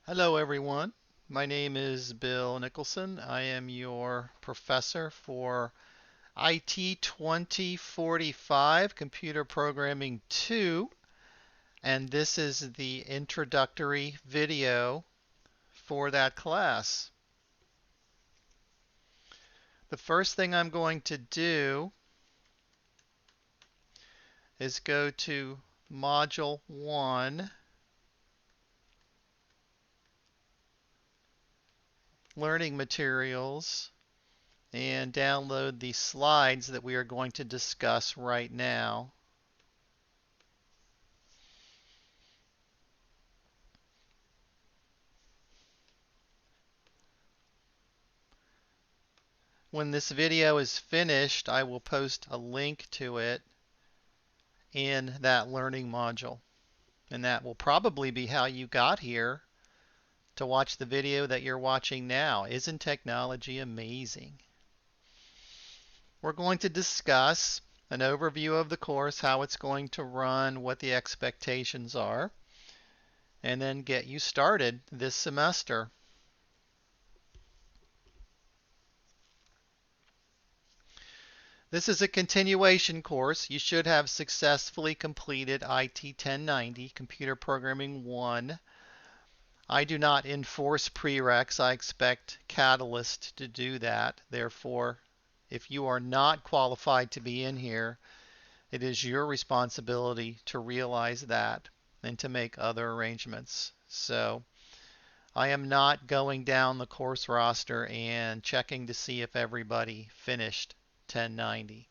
Hello everyone. My name is Bill Nicholson. I am your professor for IT2045 Computer Programming 2, and this is the introductory video for that class. The first thing I'm going to do is go to Module 1, Learning Materials, and download the slides that we are going to discuss right now. When this video is finished, I will post a link to it in that learning module. And that will probably be how you got here to watch the video that you're watching now. Isn't technology amazing? We're going to discuss an overview of the course, how it's going to run, what the expectations are, and then get you started this semester. This is a continuation course. You should have successfully completed IT1090, Computer Programming 1. I do not enforce prereqs. I expect Catalyst to do that. Therefore, if you are not qualified to be in here, it is your responsibility to realize that and to make other arrangements. So I am not going down the course roster and checking to see if everybody finished 1090.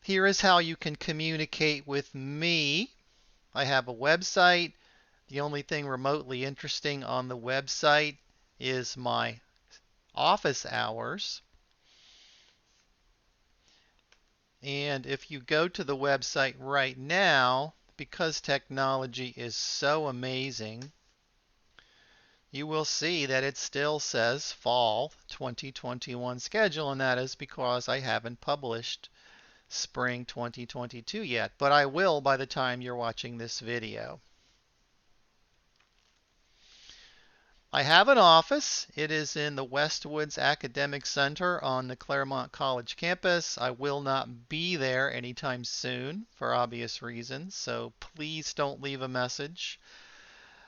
Here is how you can communicate with me. I have a website. The only thing remotely interesting on the website is my office hours. And if you go to the website right now, because technology is so amazing, you will see that it still says Fall 2021 schedule, and that is because I haven't published Spring 2022 yet, but I will by the time you're watching this video. I have an office. It is in the Westwoods Academic Center on the Claremont College campus. I will not be there anytime soon for obvious reasons, so please don't leave a message.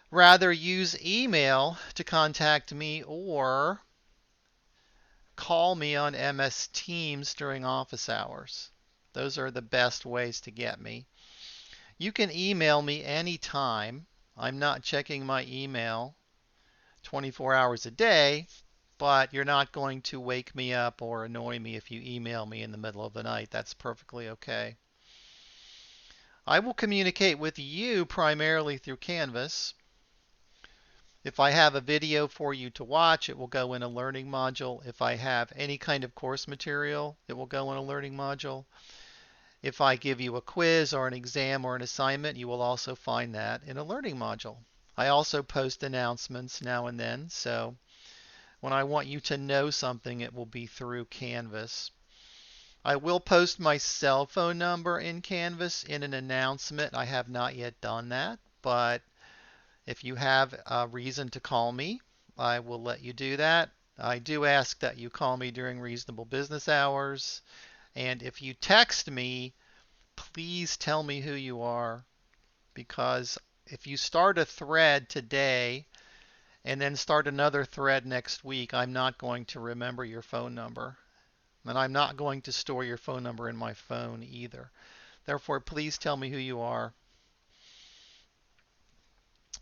Rather, use email to contact me or call me on MS Teams during office hours. Those are the best ways to get me. You can email me anytime. I'm not checking my email 24 hours a day, but you're not going to wake me up or annoy me if you email me in the middle of the night. That's perfectly okay. I will communicate with you primarily through Canvas. If I have a video for you to watch, it will go in a learning module. If I have any kind of course material, it will go in a learning module. If I give you a quiz or an exam or an assignment, you will also find that in a learning module. I also post announcements now and then, so when I want you to know something, it will be through Canvas. I will post my cell phone number in Canvas in an announcement. I have not yet done that, but if you have a reason to call me, I will let you do that. I do ask that you call me during reasonable business hours, and if you text me, please tell me who you are, because if you start a thread today and then start another thread next week, I'm not going to remember your phone number. And I'm not going to store your phone number in my phone either. Therefore, please tell me who you are.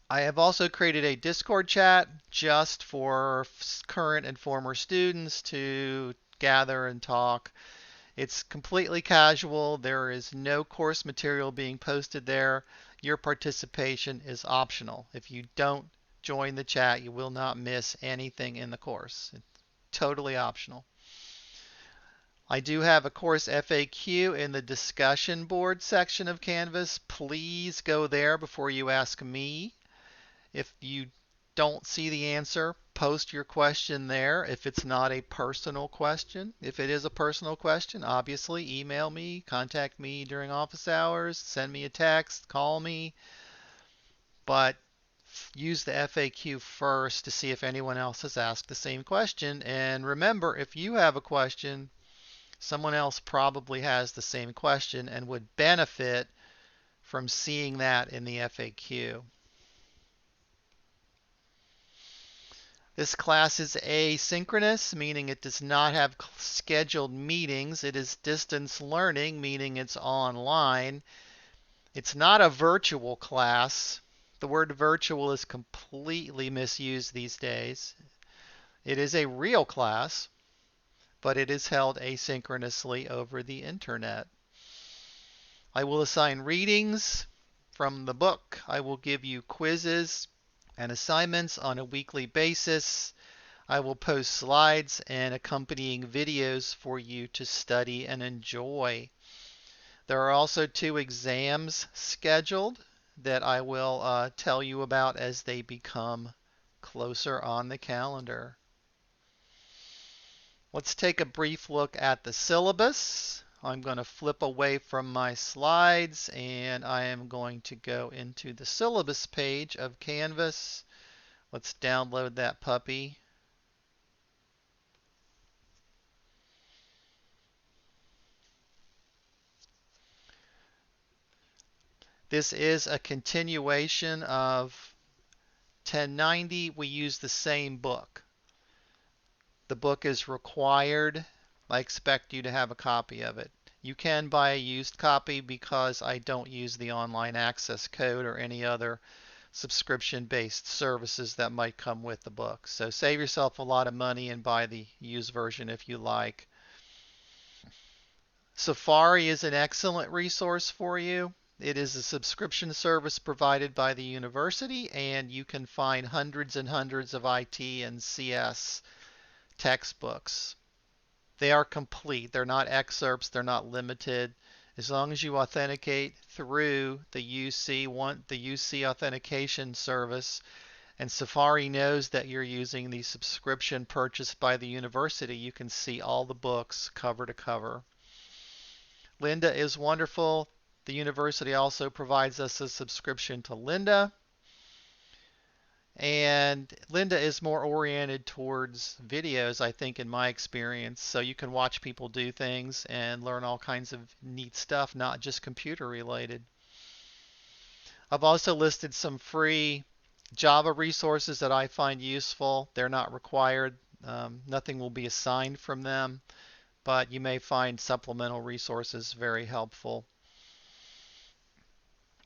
I have also created a Discord chat just for current and former students to gather and talk. It's completely casual. There is no course material being posted there. Your participation is optional. If you don't join the chat, you will not miss anything in the course. It's totally optional. I do have a course FAQ in the discussion board section of Canvas. Please go there before you ask me. If you don't see the answer, post your question there if it's not a personal question. If it is a personal question, obviously email me, contact me during office hours, send me a text, call me. But use the FAQ first to see if anyone else has asked the same question. And remember, if you have a question, someone else probably has the same question and would benefit from seeing that in the FAQ. This class is asynchronous, meaning it does not have scheduled meetings. It is distance learning, meaning it's online. It's not a virtual class. The word virtual is completely misused these days. It is a real class, but it is held asynchronously over the internet. I will assign readings from the book. I will give you quizzes and assignments on a weekly basis. I will post slides and accompanying videos for you to study and enjoy. There are also 2 exams scheduled that I will tell you about as they become closer on the calendar. Let's take a brief look at the syllabus. I'm going to flip away from my slides and I am going to go into the syllabus page of Canvas. Let's download that puppy. This is a continuation of 1090. We use the same book. The book is required. I expect you to have a copy of it. You can buy a used copy because I don't use the online access code or any other subscription-based services that might come with the book. So save yourself a lot of money and buy the used version if you like. Safari is an excellent resource for you. It is a subscription service provided by the university, and you can find hundreds and hundreds of IT and CS textbooks. They are complete. They're not excerpts. They're not limited. As long as you authenticate through the UC authentication service, and Safari knows that you're using the subscription purchased by the university, you can see all the books cover to cover. Lynda is wonderful. The university also provides us a subscription to Lynda. And Lynda is more oriented towards videos, I think, in my experience. So you can watch people do things and learn all kinds of neat stuff, not just computer related. I've also listed some free Java resources that I find useful. They're not required. Nothing will be assigned from them, but you may find supplemental resources very helpful.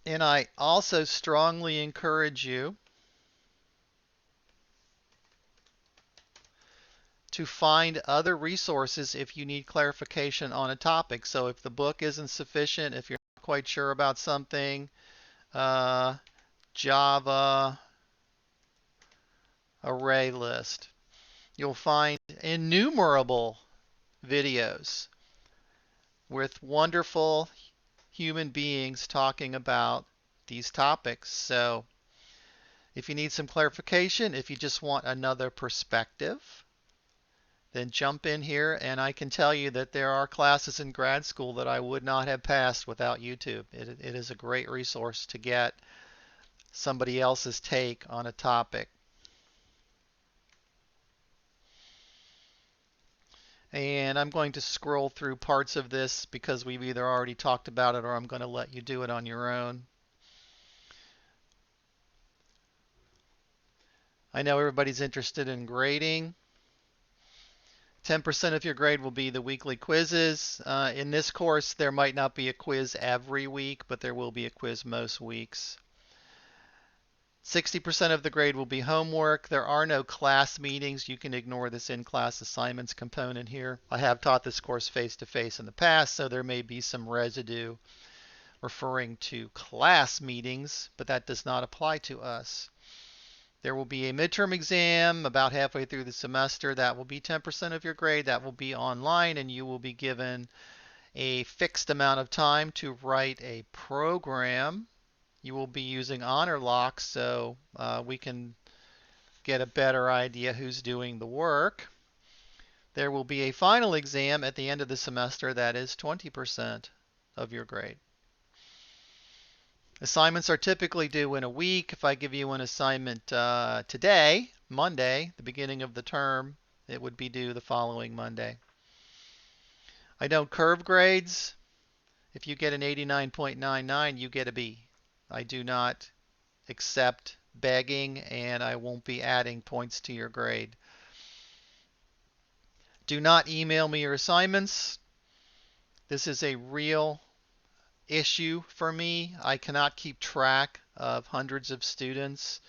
And I also strongly encourage you to find other resources if you need clarification on a topic. So if the book isn't sufficient, if you're not quite sure about something, Java array list, you'll find innumerable videos with wonderful human beings talking about these topics. So if you need some clarification, if you just want another perspective, then jump in here, and I can tell you that there are classes in grad school that I would not have passed without YouTube. It is a great resource to get somebody else's take on a topic. And I'm going to scroll through parts of this because we've either already talked about it or I'm going to let you do it on your own. I know everybody's interested in grading. 10% of your grade will be the weekly quizzes. In this course, there might not be a quiz every week, but there will be a quiz most weeks. 60% of the grade will be homework. There are no class meetings. You can ignore this in-class assignments component here. I have taught this course face-to-face in the past, so there may be some residue referring to class meetings, but that does not apply to us. There will be a midterm exam about halfway through the semester. That will be 10% of your grade. That will be online, and you will be given a fixed amount of time to write a program. You will be using honor lock, so we can get a better idea who's doing the work. There will be a final exam at the end of the semester that is 20% of your grade. Assignments are typically due in a week. If I give you an assignment today, Monday, the beginning of the term, it would be due the following Monday. I don't curve grades. If you get an 89.99, you get a B. I do not accept begging, and I won't be adding points to your grade. Do not email me your assignments. This is a real issue for me. I cannot keep track of hundreds of students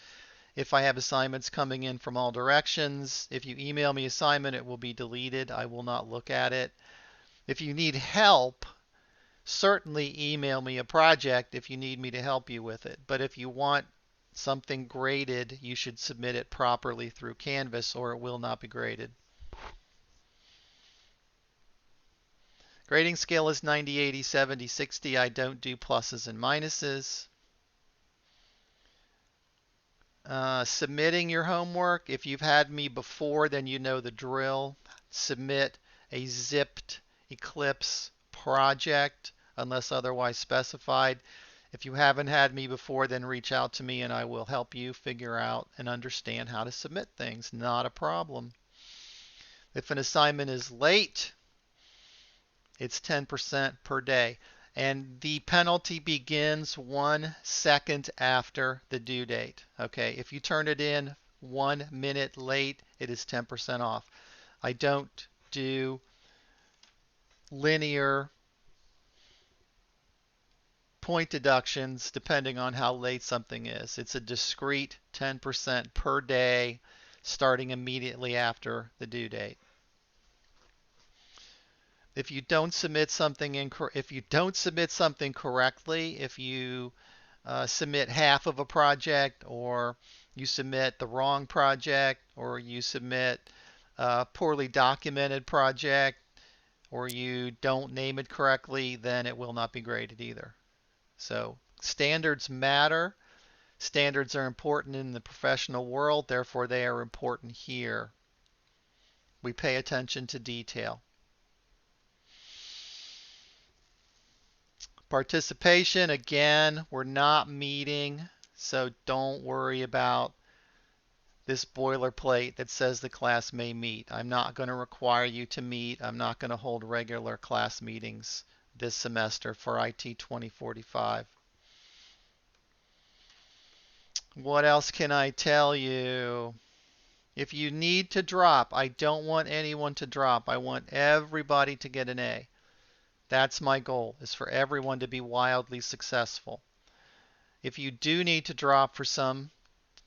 if I have assignments coming in from all directions. If you email me assignment, it will be deleted. I will not look at it. If you need help, certainly email me a project if you need me to help you with it. But if you want something graded, you should submit it properly through Canvas or it will not be graded. Grading scale is 90, 80, 70, 60. I don't do pluses and minuses. Submitting your homework. If you've had me before, then you know the drill. Submit a zipped Eclipse project unless otherwise specified. If you haven't had me before, then reach out to me and I will help you figure out and understand how to submit things. Not a problem. If an assignment is late, it's 10% per day. And the penalty begins 1 second after the due date. Okay, if you turn it in 1 minute late, it is 10% off. I don't do linear point deductions depending on how late something is. It's a discrete 10% per day starting immediately after the due date. If you don't submit something correctly, if you submit half of a project, or you submit the wrong project, or you submit a poorly documented project, or you don't name it correctly, then it will not be graded either. So standards matter. Standards are important in the professional world, therefore they are important here. We pay attention to detail. Participation, again, we're not meeting, so don't worry about this boilerplate that says the class may meet. I'm not going to require you to meet. I'm not going to hold regular class meetings this semester for IT 2045. What else can I tell you? If you need to drop, I don't want anyone to drop. I want everybody to get an A. That's my goal, is for everyone to be wildly successful. If you do need to drop for some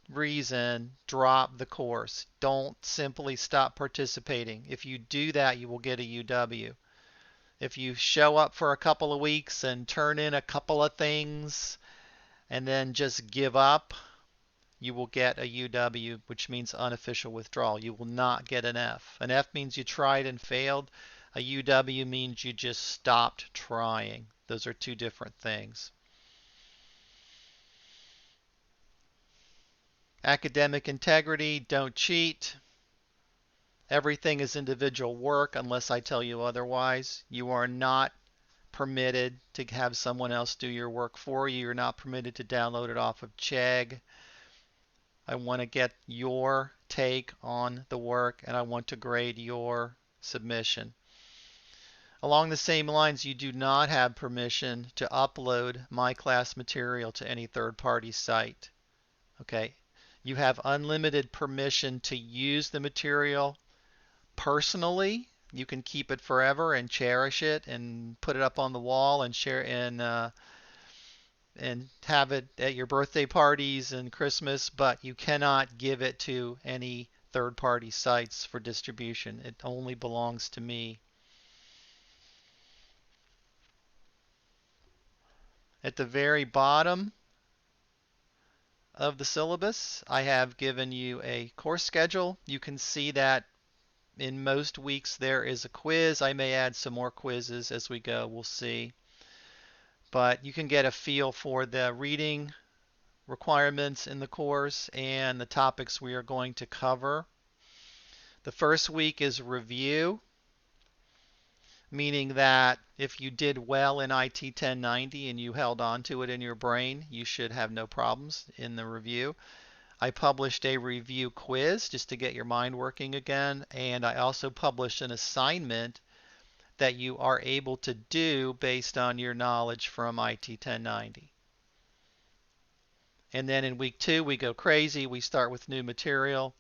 reason, drop the course. Don't simply stop participating. If you do that, you will get a UW. If you show up for a couple of weeks and turn in a couple of things and then just give up, you will get a UW, which means unofficial withdrawal. You will not get an F. An F means you tried and failed. A UW means you just stopped trying. Those are two different things. Academic integrity, don't cheat. Everything is individual work unless I tell you otherwise. You are not permitted to have someone else do your work for you. You're not permitted to download it off of Chegg. I want to get your take on the work and I want to grade your submission. Along the same lines, you do not have permission to upload my class material to any third-party site. Okay? You have unlimited permission to use the material personally. You can keep it forever and cherish it and put it up on the wall and share and have it at your birthday parties and Christmas, but you cannot give it to any third-party sites for distribution. It only belongs to me. At the very bottom of the syllabus, I have given you a course schedule. You can see that in most weeks there is a quiz. I may add some more quizzes as we go. We'll see. But you can get a feel for the reading requirements in the course and the topics we are going to cover. The first week is review. meaning that if you did well in IT 1090 and you held on to it in your brain, you should have no problems in the review. I published a review quiz just to get your mind working again, and I also published an assignment that you are able to do based on your knowledge from IT 1090. And then in week 2, we go crazy. We start with new material.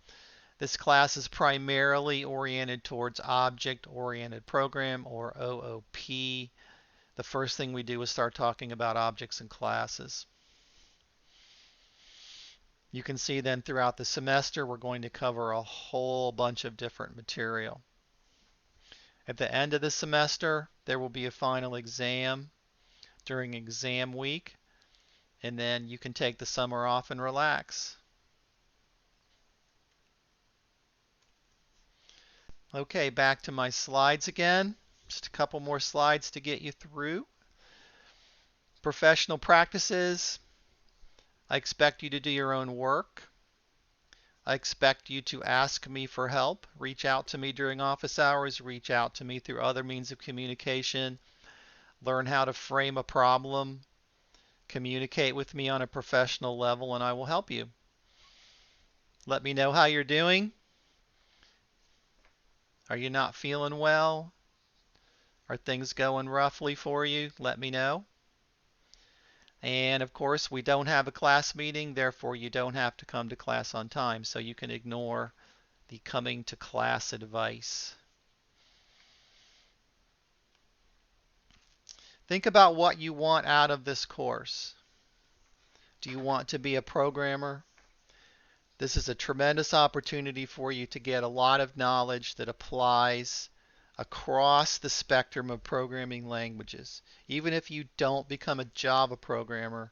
This class is primarily oriented towards Object-Oriented Program, or OOP. The first thing we do is start talking about objects and classes. You can see then throughout the semester we're going to cover a whole bunch of different material. At the end of the semester there will be a final exam during exam week, and then you can take the summer off and relax. Okay, back to my slides again. Just a couple more slides to get you through. Professional practices. I expect you to do your own work. I expect you to ask me for help. Reach out to me during office hours. Reach out to me through other means of communication. Learn how to frame a problem. Communicate with me on a professional level, and I will help you. Let me know how you're doing. Are you not feeling well? Are things going roughly for you? Let me know. And of course, we don't have a class meeting, therefore you don't have to come to class on time, so you can ignore the coming to class advice. Think about what you want out of this course. Do you want to be a programmer? This is a tremendous opportunity for you to get a lot of knowledge that applies across the spectrum of programming languages. Even if you don't become a Java programmer,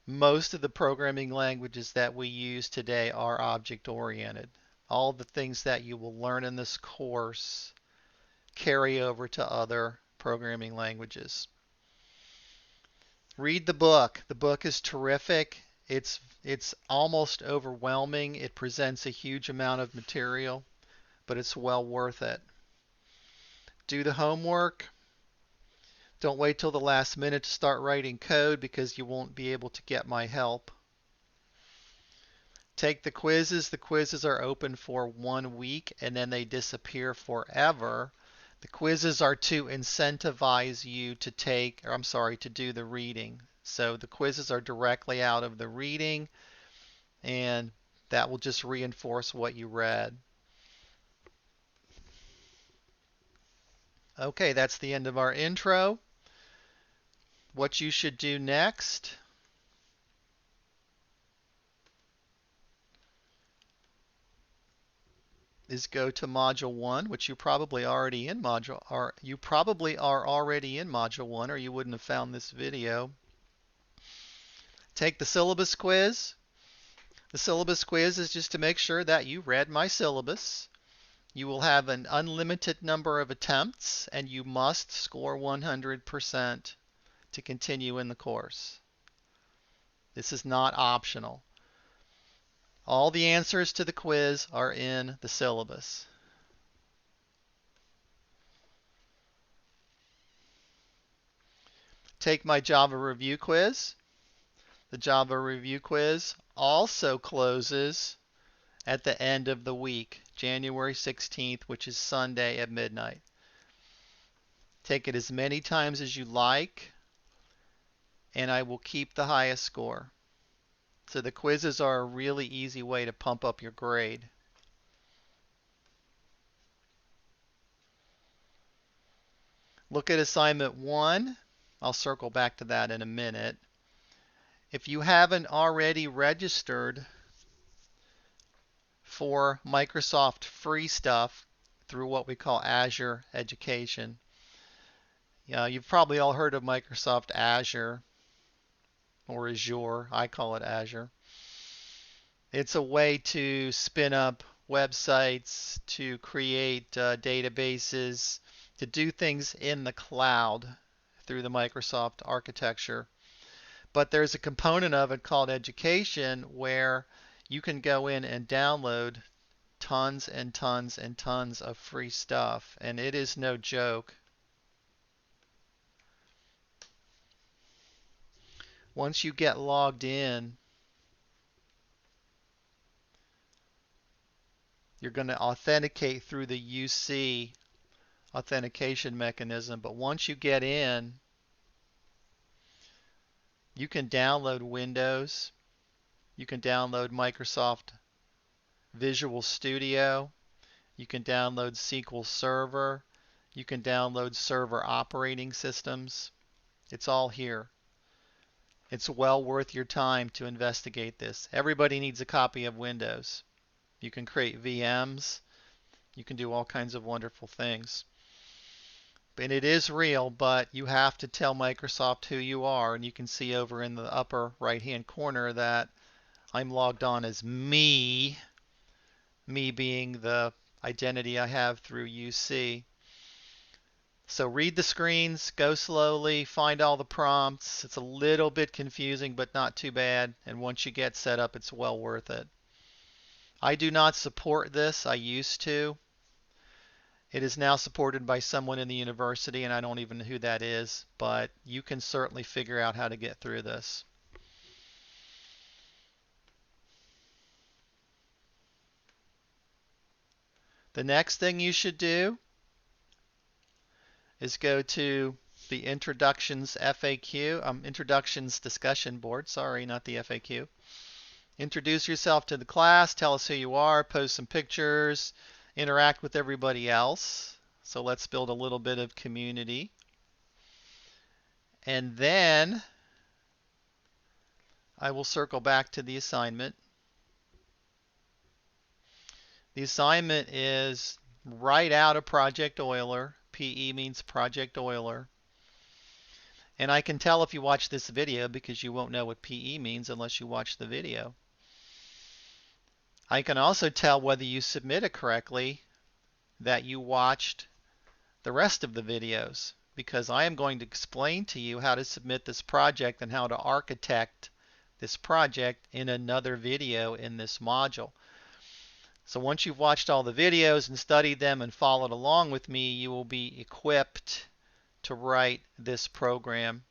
most of the programming languages that we use today are object-oriented. All the things that you will learn in this course carry over to other programming languages. Read the book. The book is terrific. It's almost overwhelming. It presents a huge amount of material, but it's well worth it. Do the homework. Don't wait till the last minute to start writing code because you won't be able to get my help. Take the quizzes. The quizzes are open for 1 week and then they disappear forever. The quizzes are to incentivize you to to do the reading. So the quizzes are directly out of the reading, and that will just reinforce what you read. Okay, that's the end of our intro. What you should do next is go to Module 1, which you probably already in Module, or you probably are already in Module 1, or you wouldn't have found this video. Take the syllabus quiz. The syllabus quiz is just to make sure that you read my syllabus. You will have an unlimited number of attempts, and you must score 100% to continue in the course. This is not optional. All the answers to the quiz are in the syllabus. Take my Java review quiz. The Java review quiz also closes at the end of the week, January 16th, which is Sunday at midnight. Take it as many times as you like, and I will keep the highest score. So the quizzes are a really easy way to pump up your grade. Look at assignment 1. I'll circle back to that in a minute. If you haven't already registered for Microsoft free stuff through what we call Azure Education, you've probably all heard of Microsoft Azure, or Azure. I call it Azure. It's a way to spin up websites, to create databases, to do things in the cloud through the Microsoft architecture. But there's a component of it called education where you can go in and download tons and tons and tons of free stuff, and it is no joke. Once you get logged in, you're going to authenticate through the UC authentication mechanism. But once you get in, you can download Windows. You can download Microsoft Visual Studio. You can download SQL Server. You can download server operating systems. It's all here. It's well worth your time to investigate this. Everybody needs a copy of Windows. You can create VMs. You can do all kinds of wonderful things. And it is real, but you have to tell Microsoft who you are. And you can see over in the upper right-hand corner that I'm logged on as me being the identity I have through UC. So read the screens, go slowly, find all the prompts. It's a little bit confusing, but not too bad. And once you get set up, it's well worth it. I do not support this. I used to. It is now supported by someone in the university, and I don't even know who that is, but you can certainly figure out how to get through this. The next thing you should do is go to the Introductions FAQ, Introductions Discussion Board, sorry, not the FAQ. Introduce yourself to the class, tell us who you are, post some pictures, interact with everybody else. So let's build a little bit of community. And then I will circle back to the assignment. The assignment is right out of Project Euler. PE means Project Euler. And I can tell if you watch this video because you won't know what PE means unless you watch the video. I can also tell whether you submit it correctly that you watched the rest of the videos, because I am going to explain to you how to submit this project and how to architect this project in another video in this module. So once you've watched all the videos and studied them and followed along with me, you will be equipped to write this program.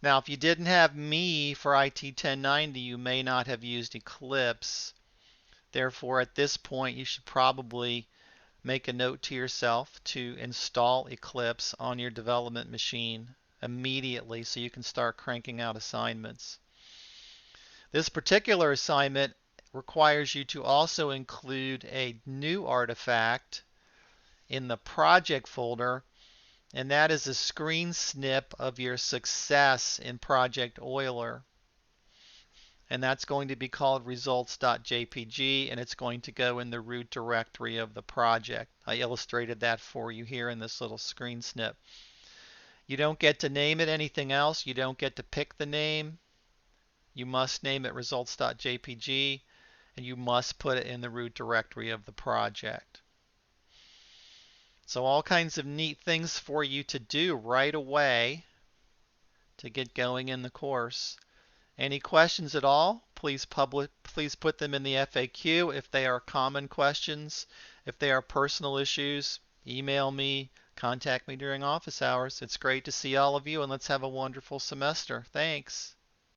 Now, if you didn't have me for IT1090, you may not have used Eclipse. Therefore, at this point, you should probably make a note to yourself to install Eclipse on your development machine immediately so you can start cranking out assignments. This particular assignment requires you to also include a new artifact in the project folder, and that is a screen snip of your success in Project Euler. And that's going to be called results.jpg, and it's going to go in the root directory of the project. I illustrated that for you here in this little screen snip. You don't get to name it anything else. You don't get to pick the name. You must name it results.jpg, and you must put it in the root directory of the project. So all kinds of neat things for you to do right away to get going in the course. Any questions at all, please put them in the FAQ if they are common questions. If they are personal issues, email me, contact me during office hours. It's great to see all of you, and let's have a wonderful semester. Thanks.